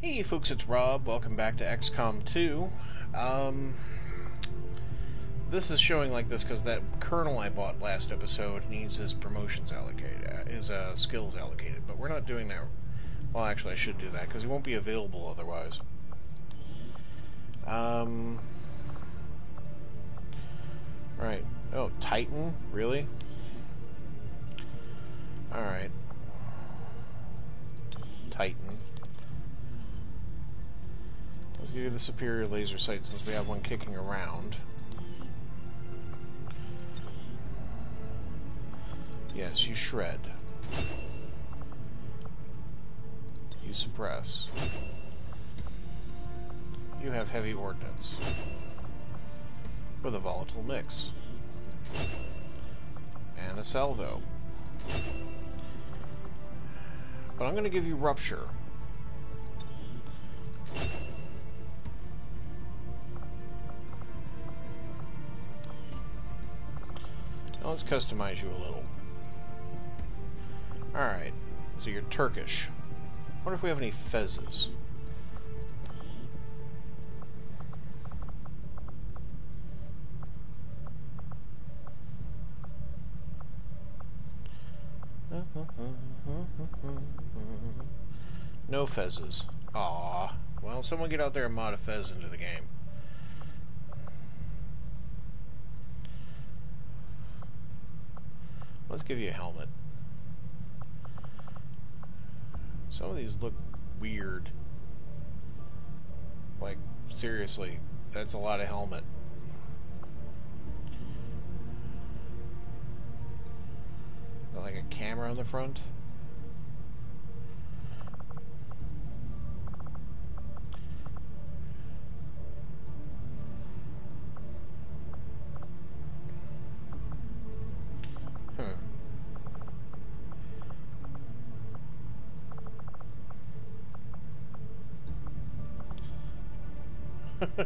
Hey folks, it's Rob. Welcome back to XCOM 2. This is showing like this because that kernel I bought last episode needs his promotions allocated, his skills allocated, but we're not doing that. Well, actually I should do that because he won't be available otherwise. Right. Oh, Titan? Really? Alright. Titan. Let's give you the superior laser sight since we have one kicking around. Yes, you shred. You suppress. You have heavy ordnance. With a volatile mix. And a salvo. But I'm going to give you rupture. Now let's customize you a little. Alright, so you're Turkish. I wonder if we have any fezzes. No fezzes. Aww. Well, someone get out there and mod a fez into the game. Let's give you a helmet. Some of these look weird. Like, seriously, that's a lot of helmet. Like a camera on the front.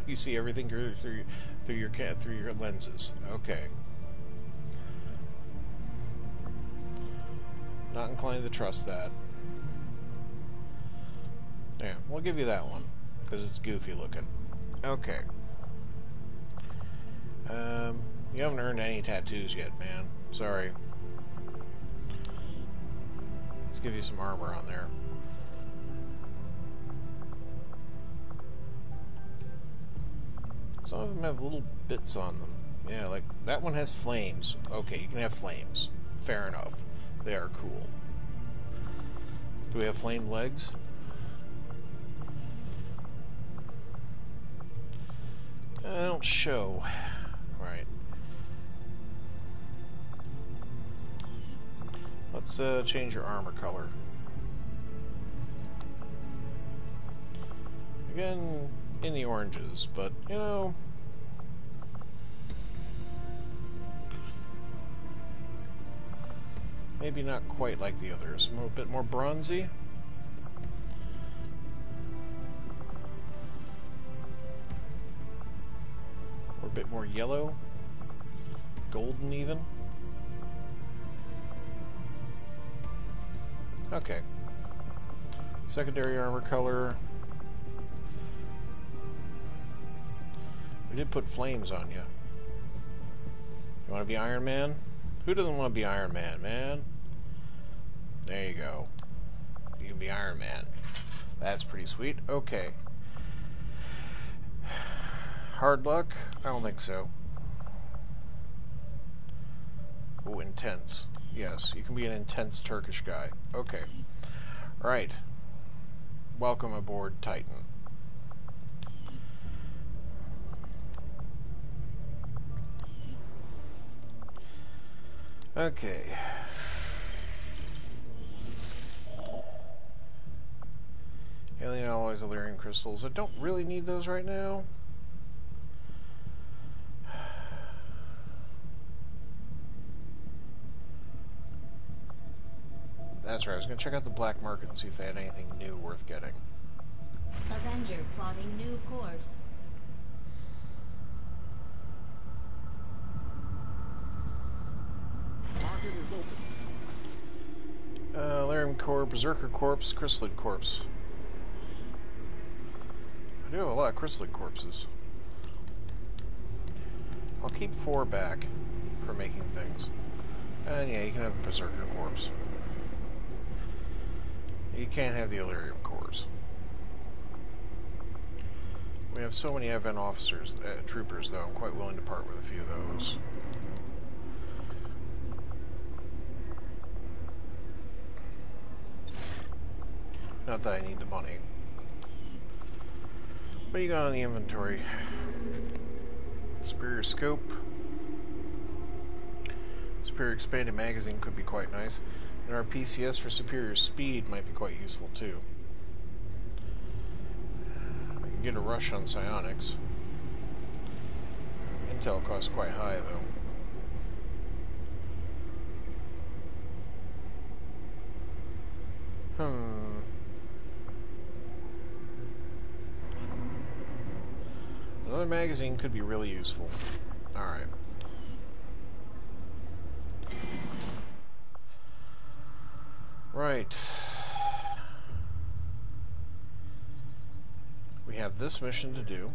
You see everything through your lenses. Okay. Not inclined to trust that. Yeah, we'll give you that one because it's goofy looking. Okay. You haven't earned any tattoos yet, man. Sorry. Let's give you some armor on there. Some of them have little bits on them. Yeah, like that one has flames. Okay, you can have flames. Fair enough. They are cool. Do we have flamed legs? They don't show. Right. Let's change your armor color. Again, in the oranges, but, you know... maybe not quite like the others. A bit more bronzy. Or a bit more yellow. Golden, even. Okay. Secondary armor color. We did put flames on you. You want to be Iron Man? Who doesn't want to be Iron Man, man? There you go. You can be Iron Man. That's pretty sweet. Okay. Hard luck? I don't think so. Oh, intense. Yes, you can be an intense Turkish guy. Okay. Alright. Welcome aboard Titan. Okay. Alien alloys, Illyrian crystals. I don't really need those right now. That's right, I was going to check out the black market and see if they had anything new worth getting. Avenger plotting new course. Market is open. Lyrium Core, Berserker Corpse, Chrysalid Corpse. We do have a lot of chrysalid corpses. I'll keep 4 back for making things. And yeah, you can have the Berserker corpse. You can't have the Illyrium cores. We have so many Advent officers, troopers, though. I'm quite willing to part with a few of those. Not that I need the money. What do you got on the inventory? Superior scope. Superior expanded magazine could be quite nice. And our PCS for superior speed might be quite useful too. We can get a rush on psionics. Intel costs quite high though. Another magazine could be really useful. Alright. Right. We have this mission to do.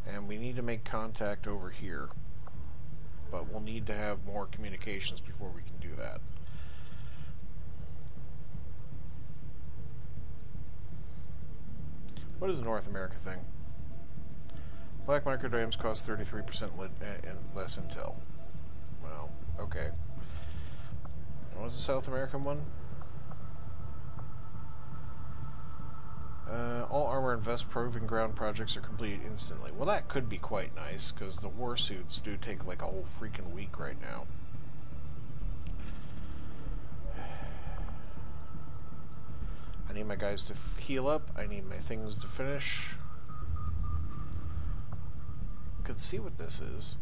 And we need to make contact over here. But we'll need to have more communications before we can do that. What is a North America thing? Black microdrams cost 33% less intel. Well, okay. What was the South American one? All armor and vest proving ground projects are completed instantly. Well, that could be quite nice, because the war suits do take like a whole freaking week right now. I need my guys to heal up. I need my things to finish. Could see what this is.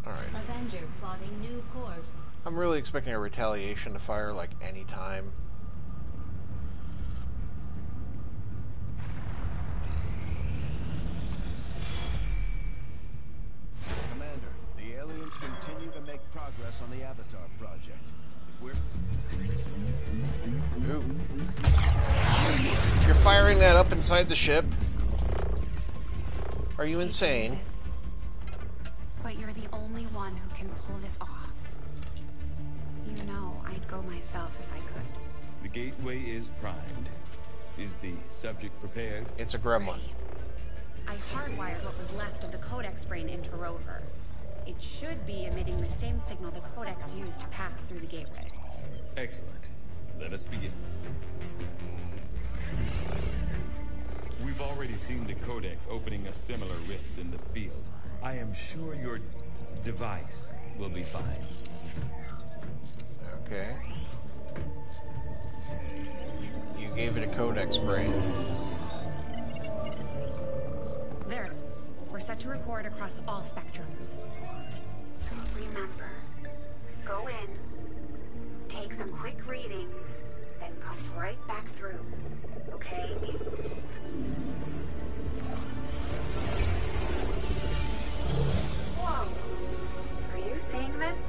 Alright. Avenger plotting new course. I'm really expecting a retaliation to fire like any time. Commander, the aliens continue to make progress on the Avatar project. Ooh. You're firing that up inside the ship? Are you insane? But you're the only one who can pull this off. You know, I'd go myself if I could. The gateway is primed. Is the subject prepared? It's a gremlin. Ready. I hardwired what was left of the Codex brain into Rover. It should be emitting the same signal the Codex used to pass through the gateway. Excellent. Let us begin. We've already seen the Codex opening a similar rift in the field. I am sure your device will be fine. Okay. You gave it a Codex brain. There. We're set to record across all spectrums. Remember, go in, take some quick readings, then come right back through. Okay? Whoa. Are you seeing this?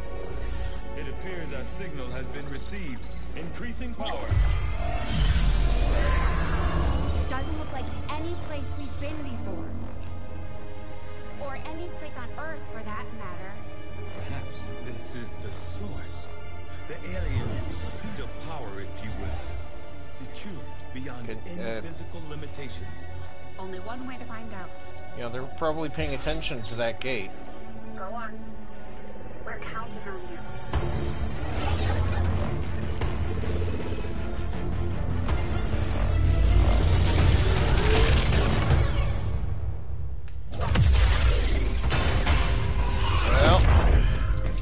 It appears our signal has been received. Increasing power. It doesn't look like any place we've been before. Or any place on Earth, for that matter. Perhaps this is the source. The aliens' seat of power, if you will. Secure beyond any physical limitations. Only one way to find out. Yeah, they're probably paying attention to that gate. Go on. We're counting on you. Well,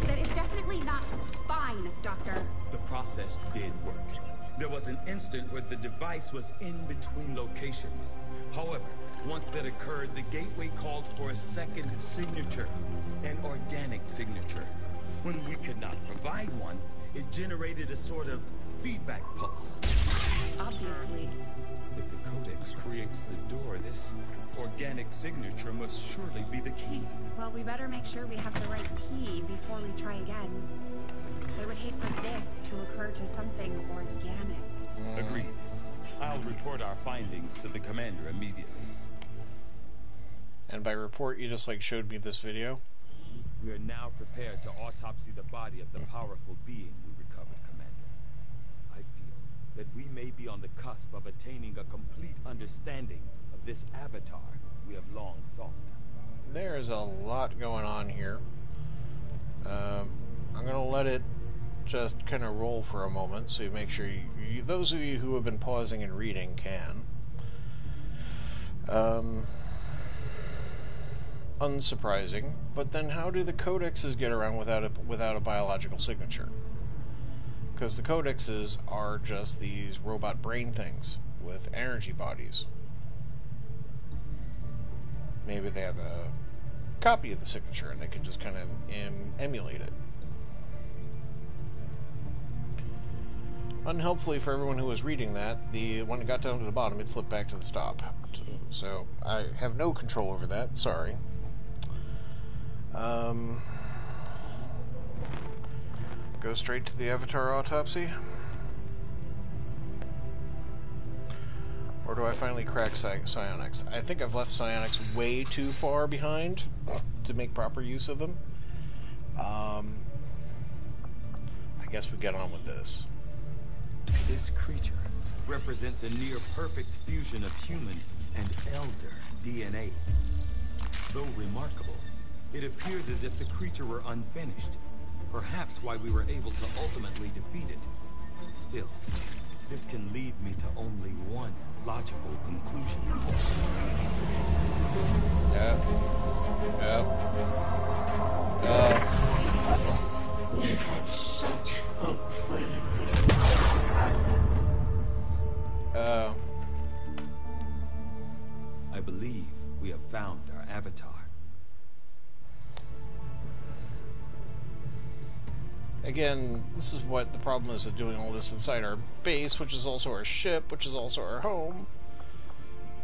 That is definitely not fine, Doctor. The process did work. There was an instant where the device was in between locations. However, once that occurred, the gateway called for a second signature, an organic signature. When we could not provide one, it generated a sort of feedback pulse. Obviously. If the Codex creates the door, this organic signature must surely be the key. Well, we better make sure we have the right key before we try again. I would hate for this to occur to something organic. Agreed. I'll report our findings to the commander immediately. And by report, you just like showed me this video. We are now prepared to autopsy the body of the powerful being we recovered, Commander. I feel that we may be on the cusp of attaining a complete understanding of this avatar we have long sought. There's a lot going on here. I'm going to let it just kind of roll for a moment, so you make sure those of you who have been pausing and reading can. Unsurprising, but then how do the codexes get around without a biological signature? Because the codexes are just these robot brain things with energy bodies. Maybe they have a copy of the signature and they can just kind of emulate it. Unhelpfully for everyone who was reading that, when it got down to the bottom, it flipped back to the stop. So I have no control over that. Sorry. Go straight to the Avatar autopsy? Or do I finally crack psionics? I think I've left psionics way too far behind to make proper use of them. I guess we get on with this. This creature represents a near-perfect fusion of human and elder DNA. Though remarkable, it appears as if the creature were unfinished. Perhaps why we were able to ultimately defeat it. Still, this can lead me to only one logical conclusion. We had such hope for you. I believe we have found our avatar. Again, this is what the problem is of doing all this inside our base, which is also our ship, which is also our home.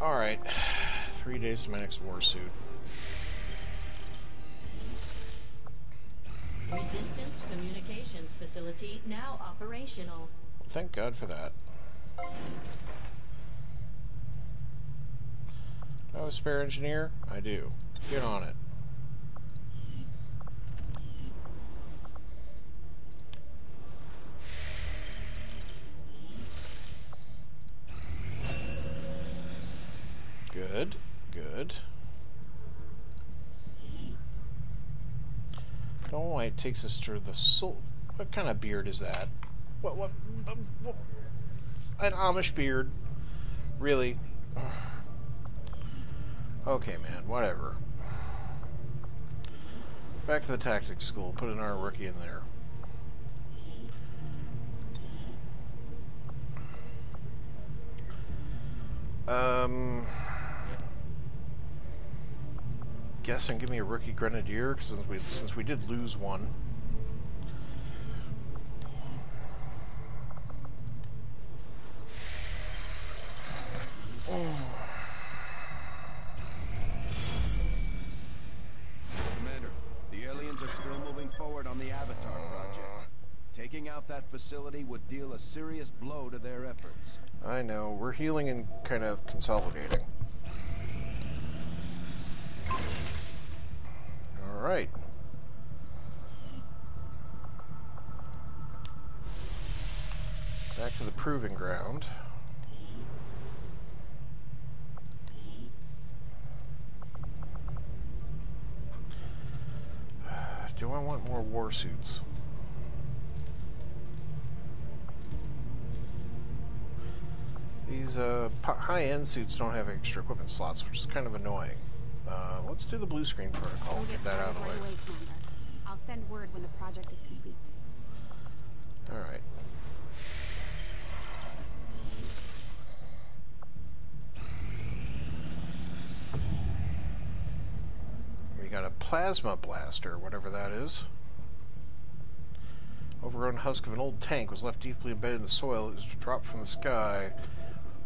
Alright. 3 days to my next war suit. Resistance communications facility now operational. Well, thank God for that. Do I have a spare engineer? I do. Get on it. Good, good. Don't know why it takes us through the soul. What kind of beard is that? What? An Amish beard? Really? Okay, man, whatever. Back to the tactics school. Put our rookie in there. Guessing give me a rookie grenadier, since we did lose one. Commander, the aliens are still moving forward on the Avatar project. Taking out that facility would deal a serious blow to their efforts. I know, we're healing and kind of consolidating. Alright. Back to the proving ground. Do I want more war suits? These high-end suits don't have extra equipment slots, which is kind of annoying. Let's do the blue screen protocol and get that out of the way. Commander. I'll send word when the project is complete. Alright. We got a plasma blaster, whatever that is. Overgrown husk of an old tank was left deeply embedded in the soil. It was dropped from the sky.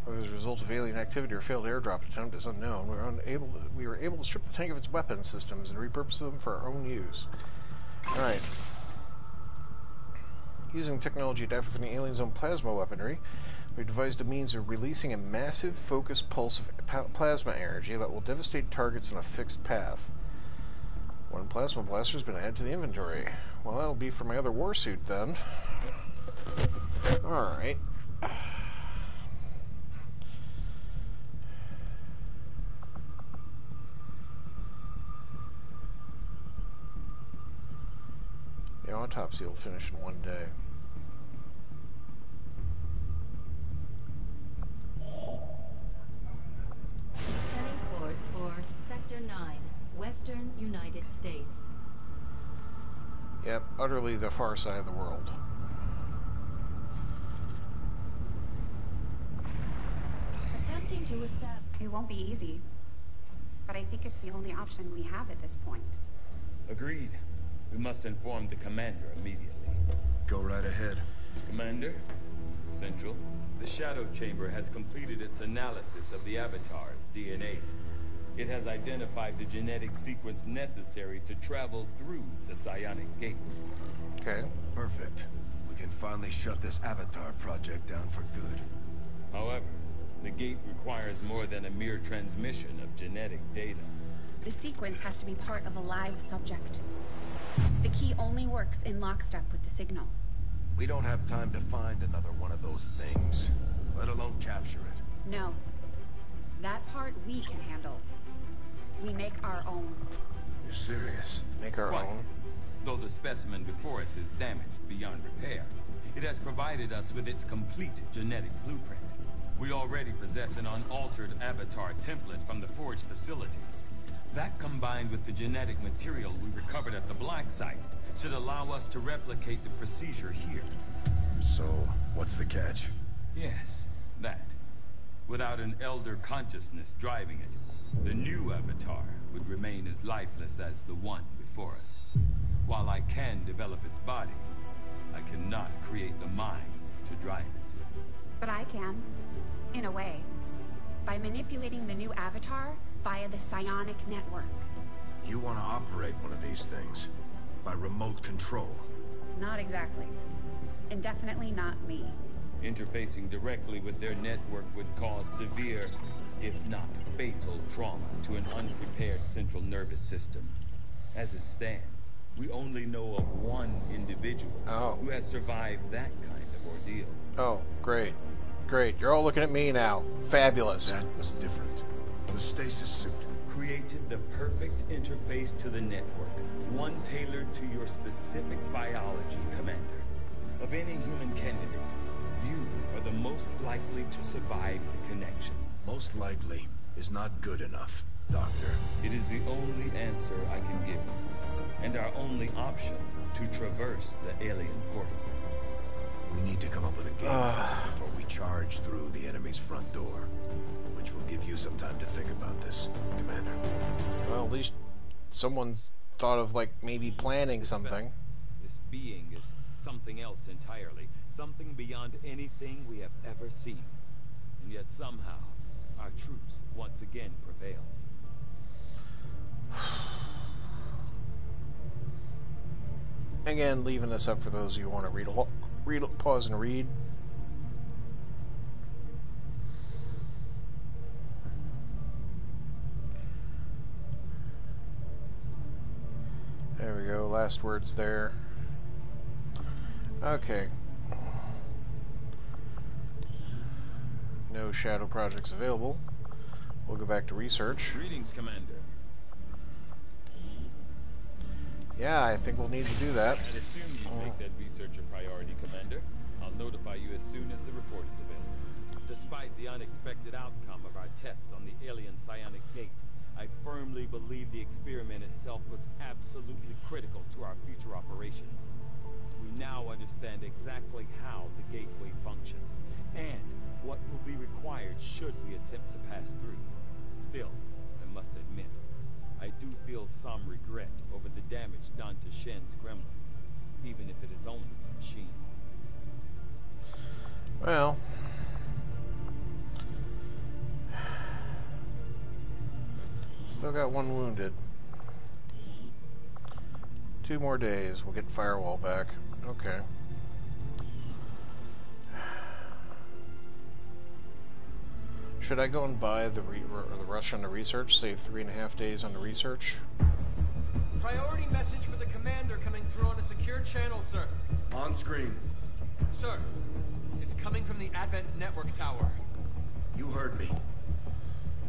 Whether as a result of alien activity or failed airdrop attempt is unknown. We were able to strip the tank of its weapon systems and repurpose them for our own use. Alright. Using technology adapted from the alien's own plasma weaponry, we've devised a means of releasing a massive focused pulse of plasma energy that will devastate targets in a fixed path. One plasma blaster has been added to the inventory. Well, that'll be for my other warsuit then. Alright. The autopsy will finish in one day. Setting course for Sector 9, Western United States. Yep, utterly the far side of the world. Attempting to establish... It won't be easy, but I think it's the only option we have at this point. Agreed. We must inform the commander immediately. Go right ahead. Commander, Central, the Shadow Chamber has completed its analysis of the Avatar's DNA. It has identified the genetic sequence necessary to travel through the Psionic Gate. Okay. Perfect. We can finally shut this Avatar project down for good. However, the gate requires more than a mere transmission of genetic data. The sequence has to be part of a live subject. The key only works in lockstep with the signal. We don't have time to find another one of those things, let alone capture it. No. That part we can handle. We make our own. You're serious? Make our Quite. own. Though the specimen before us is damaged beyond repair, it has provided us with its complete genetic blueprint. We already possess an unaltered Avatar template from the Forge facility. That, combined with the genetic material we recovered at the Black Site, should allow us to replicate the procedure here. So, what's the catch? Yes, that. Without an elder consciousness driving it, the new Avatar would remain as lifeless as the one before us. While I can develop its body, I cannot create the mind to drive it. But I can. In a way. By manipulating the new Avatar via the psionic network. You want to operate one of these things? By remote control? Not exactly. And definitely not me. Interfacing directly with their network would cause severe, if not fatal, trauma to an unprepared central nervous system. As it stands, we only know of one individual who has survived that kind of ordeal. Oh, great. Great. You're all looking at me now. Fabulous. That was different. The stasis suit. Created the perfect interface to the network, one tailored to your specific biology, Commander. Of any human candidate, you are the most likely to survive the connection. Most likely is not good enough, Doctor. It is the only answer I can give you, and our only option to traverse the alien portal. We need to come up with a game plan before we charge through the enemy's front door. Which will give you some time to think about this, Commander. Well, at least someone's thought of, like, maybe planning something. This being is something else entirely. Something beyond anything we have ever seen. And yet somehow, our troops once again prevailed. Again, leaving this up for those of you who want to pause and read. There we go, last words there. Okay. No shadow projects available. We'll go back to research. Greetings, Commander. Yeah, I think we'll need to do that. I'd assume you make that research a priority, Commander. I'll notify you as soon as the report is available. Despite the unexpected outcome of our tests on the alien psionic gate, I firmly believe the experiment itself was absolutely critical to our future operations. We now understand exactly how the gateway functions, and what will be required should we attempt to pass through. Still, I must admit, I do feel some regret over the damage done to Shen's gremlin, even if it is only a machine. Well, still got one wounded. 2 more days, we'll get Firewall back. Okay. Should I go and buy the rush on the research? Save 3.5 days on the research? Priority message for the commander coming through on a secure channel, sir. On screen. Sir, it's coming from the Advent Network Tower. You heard me.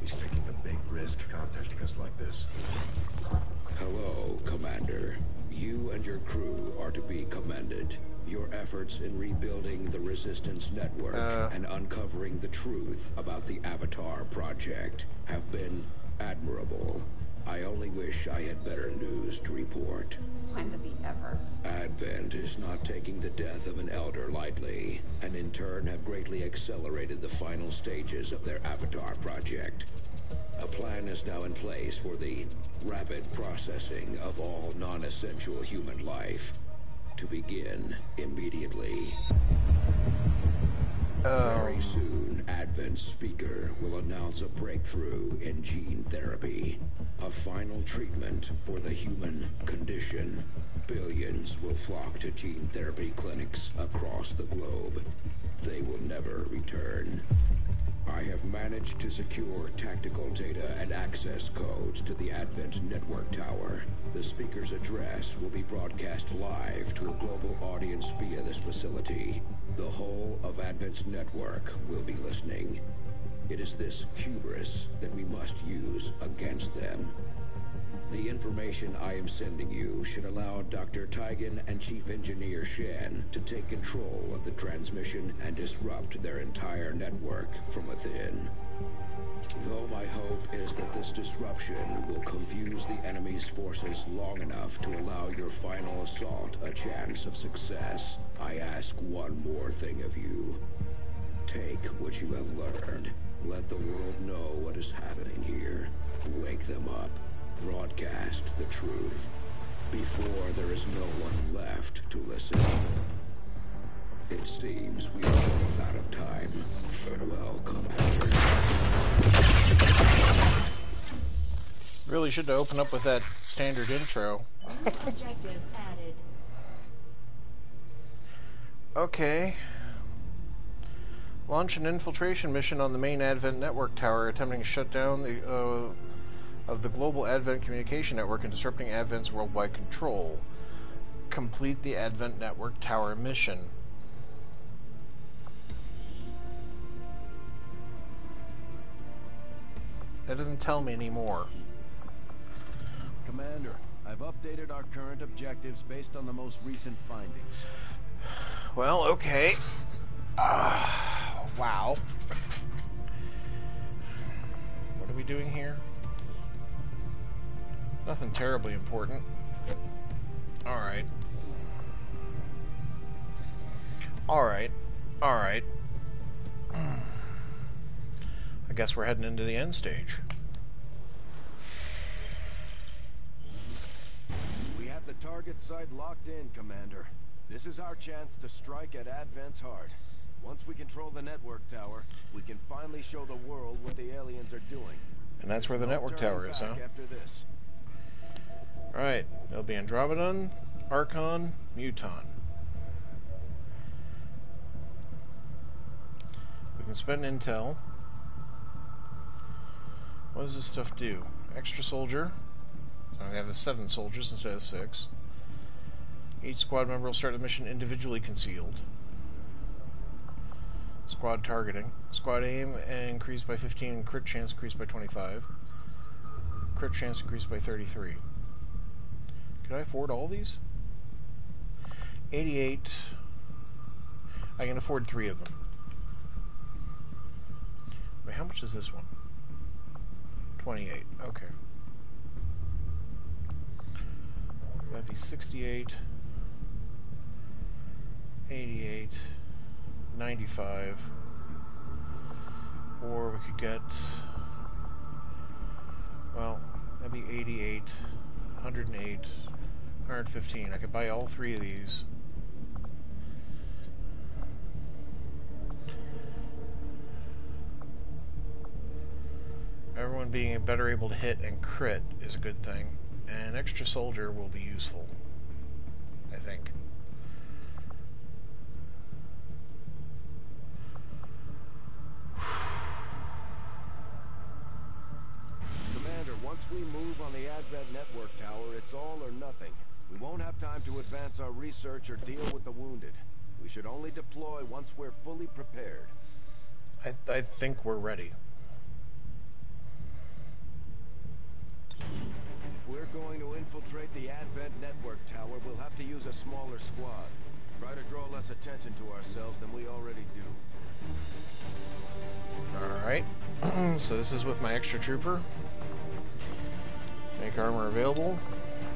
He's taking a big risk contacting us like this. Hello, Commander. You and your crew are to be commended. Your efforts in rebuilding the Resistance Network and uncovering the truth about the Avatar Project have been admirable. I only wish I had better news to report. When does he ever? Advent is not taking the death of an elder lightly, and in turn have greatly accelerated the final stages of their Avatar Project. A plan is now in place for the rapid processing of all non-essential human life. To begin immediately. Very soon, Advent's speaker will announce a breakthrough in gene therapy. A final treatment for the human condition. Billions will flock to gene therapy clinics across the globe. They will never return. I have managed to secure tactical data and access codes to the Advent Network Tower. The speaker's address will be broadcast live to a global audience via this facility. The whole of Advent's network will be listening. It is this hubris that we must use against them. The information I am sending you should allow Dr. Tigan and Chief Engineer Shen to take control of the transmission and disrupt their entire network from within. Though my hope is that this disruption will confuse the enemy's forces long enough to allow your final assault a chance of success, I ask one more thing of you. Take what you have learned. Let the world know what is happening here. Wake them up. Broadcast the truth before there is no one left to listen. It seems we are both out of time. Farewell, Commander. Really should have opened up with that standard intro. Objective added. Okay. Launch an infiltration mission on the main Advent Network Tower, attempting to shut down of the global Advent communication network and disrupting Advent's worldwide control. Complete the Advent Network Tower mission. That doesn't tell me anymore. Commander, I've updated our current objectives based on the most recent findings. Well, okay. Wow. What are we doing here? Nothing terribly important. Alright. Alright. Alright. I guess we're heading into the end stage. We have the target site locked in, Commander. This is our chance to strike at Advent's heart. Once we control the network tower, we can finally show the world what the aliens are doing. And that's where the network tower is, huh? After this. Alright, it'll be Andromedon, Archon, Muton. We can spend intel. What does this stuff do? Extra soldier. So we have the 7 soldiers instead of 6. Each squad member will start the mission individually concealed. Squad targeting. Squad aim increased by 15, crit chance increased by 25. Crit chance increased by 33. Could I afford all these? 88. I can afford 3 of them. Wait, how much is this one? 28. Okay. That'd be 68, 88, 95. Or we could get, well, that'd be 88, 108, 115. I could buy all 3 of these. Everyone being better able to hit and crit is a good thing. And extra soldier will be useful, I think. Advent network tower, it's all or nothing. We won't have time to advance our research or deal with the wounded. We should only deploy once we're fully prepared. I think we're ready. If we're going to infiltrate the Advent network tower, we'll have to use a smaller squad. Try to draw less attention to ourselves than we already do. Alright. So this is with my extra trooper. Make armor available.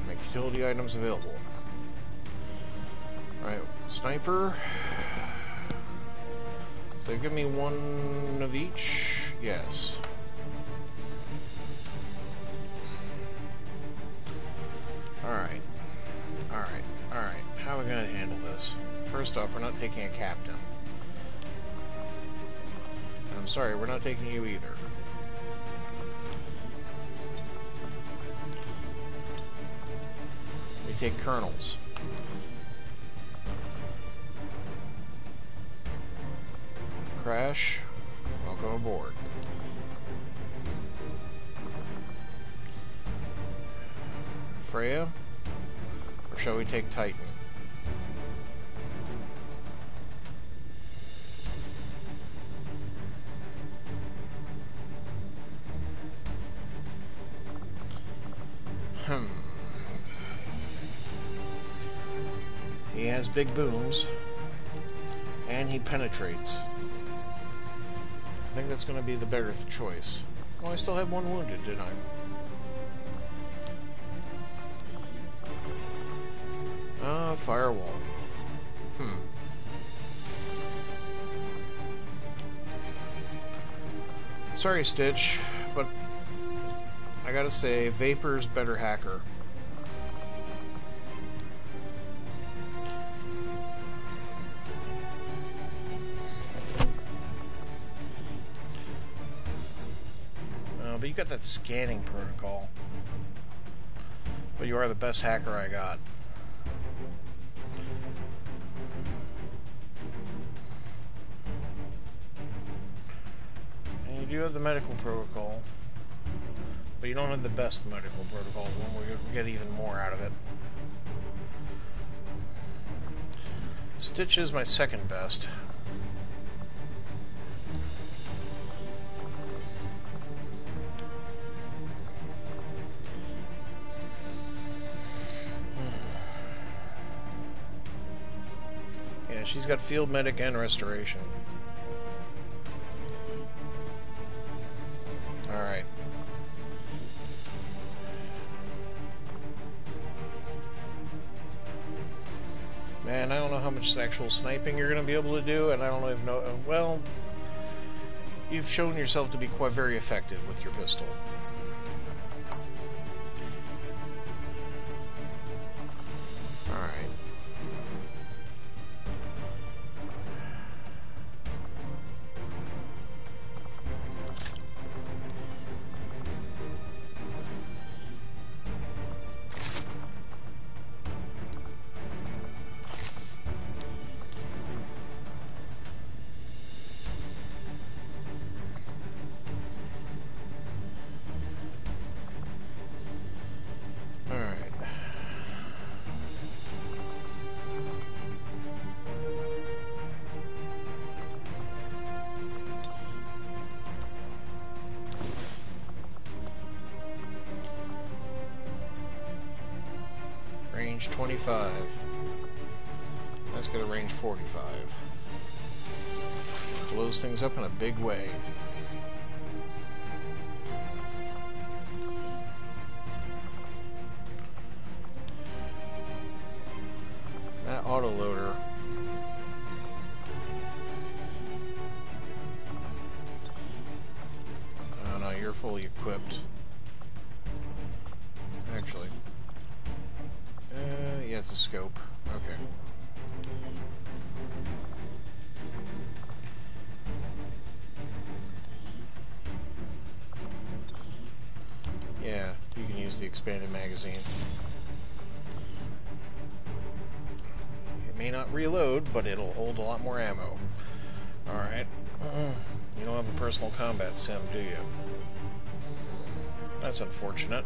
Make utility items available. Alright, sniper. So give me one of each. Yes. Alright. Alright. Alright. How are we going to handle this? First off, we're not taking a captain. And I'm sorry, we're not taking you either. We take colonels. Crash. Welcome aboard. Freya? Or shall we take Titan? He has big booms, and he penetrates. I think that's going to be the better choice. Oh, I still have one wounded, didn't I? Firewall. Sorry, Stitch, but I gotta say, Vapor's better hacker. But you got that scanning protocol. But you are the best hacker I got. And you do have the medical protocol. But you don't have the best medical protocol. One where we get even more out of it. Stitch is my second best. She's got field medic and restoration. Alright. Man, I don't know how much actual sniping you're going to be able to do, and I don't even know... Well, you've shown yourself to be quite very effective with your pistol. Range 25. That's got a range 45. Blows things up in a big way. That autoloader. Oh no, you're fully equipped. Actually. Yeah, it's a scope. Okay. Yeah, you can use the expanded magazine. It may not reload, but it'll hold a lot more ammo. Alright. You don't have a personal combat sim, do you? That's unfortunate.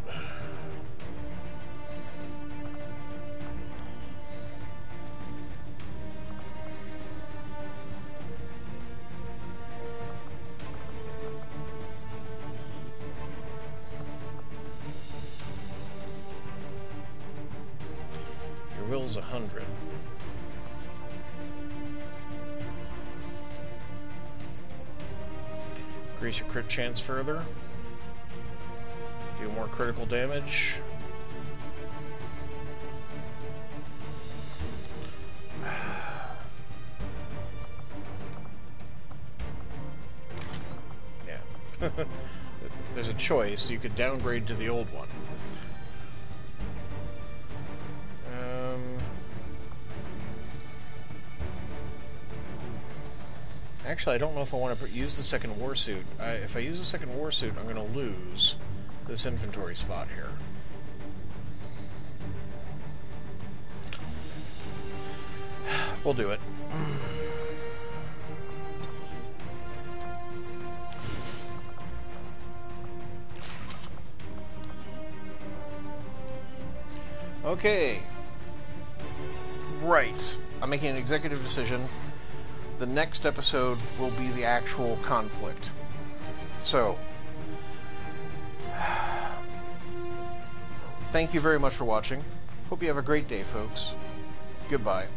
heals 100. Increase your crit chance further. Do more critical damage. Yeah. There's a choice. You could downgrade to the old one. Actually, I don't know if I want to use the second warsuit. If I use the second warsuit, I'm going to lose this inventory spot here. We'll do it. Okay. Right. I'm making an executive decision. The next episode will be the actual conflict. So, thank you very much for watching. Hope you have a great day, folks. Goodbye.